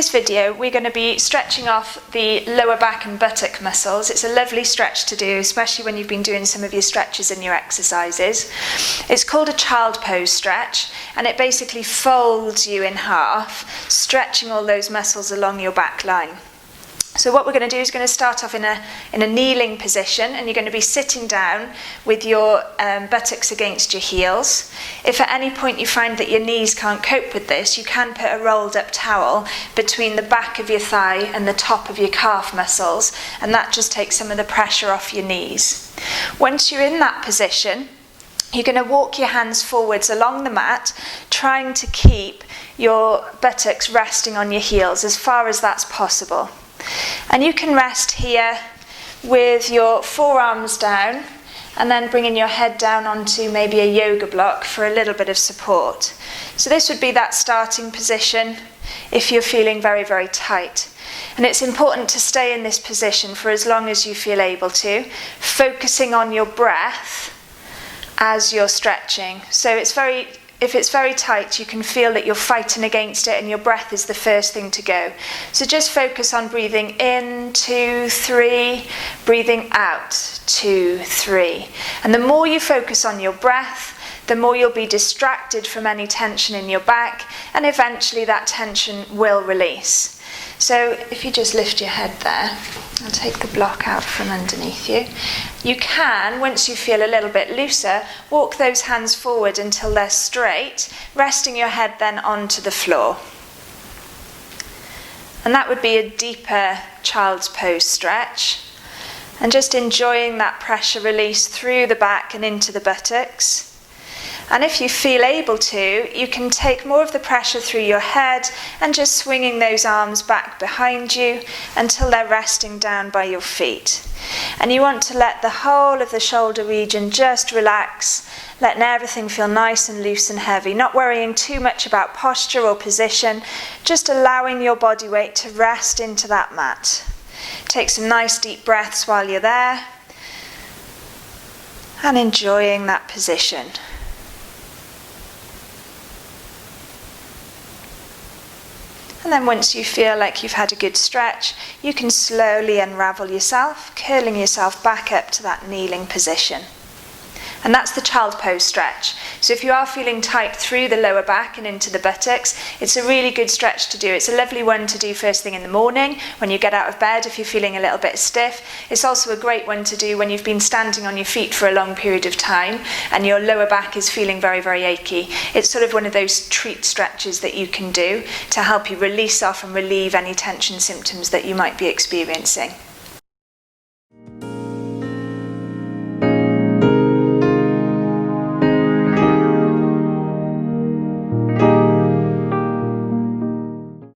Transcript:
this video, we're going to be stretching off the lower back and buttock muscles. It's a lovely stretch to do, especially when you've been doing some of your stretches and your exercises. It's called a child pose stretch, and it basically folds you in half, stretching all those muscles along your back line. So what we're going to do is going to start off in a kneeling position, and you're going to be sitting down with your buttocks against your heels. If at any point you find that your knees can't cope with this, you can put a rolled up towel between the back of your thigh and the top of your calf muscles, and that just takes some of the pressure off your knees. Once you're in that position, you're going to walk your hands forwards along the mat, trying to keep your buttocks resting on your heels as far as that's possible. And you can rest here with your forearms down and then bringing your head down onto maybe a yoga block for a little bit of support. So this would be that starting position if you're feeling very, very tight. And it's important to stay in this position for as long as you feel able to, focusing on your breath as you're stretching. So if it's very tight, you can feel that you're fighting against it and your breath is the first thing to go. So just focus on breathing in, 2, 3, breathing out, 2, 3. And the more you focus on your breath, the more you'll be distracted from any tension in your back, and eventually that tension will release. So if you just lift your head there, I'll take the block out from underneath you. You can, once you feel a little bit looser, walk those hands forward until they're straight, resting your head then onto the floor. And that would be a deeper child's pose stretch. And just enjoying that pressure release through the back and into the buttocks. And if you feel able to, you can take more of the pressure through your head and just swinging those arms back behind you until they're resting down by your feet. And you want to let the whole of the shoulder region just relax, letting everything feel nice and loose and heavy, not worrying too much about posture or position, just allowing your body weight to rest into that mat. Take some nice deep breaths while you're there and enjoying that position. And then once you feel like you've had a good stretch, you can slowly unravel yourself, curling yourself back up to that kneeling position. And that's the child pose stretch. So if you are feeling tight through the lower back and into the buttocks, it's a really good stretch to do. It's a lovely one to do first thing in the morning when you get out of bed if you're feeling a little bit stiff. It's also a great one to do when you've been standing on your feet for a long period of time and your lower back is feeling very, very achy. It's sort of one of those treat stretches that you can do to help you release off and relieve any tension symptoms that you might be experiencing.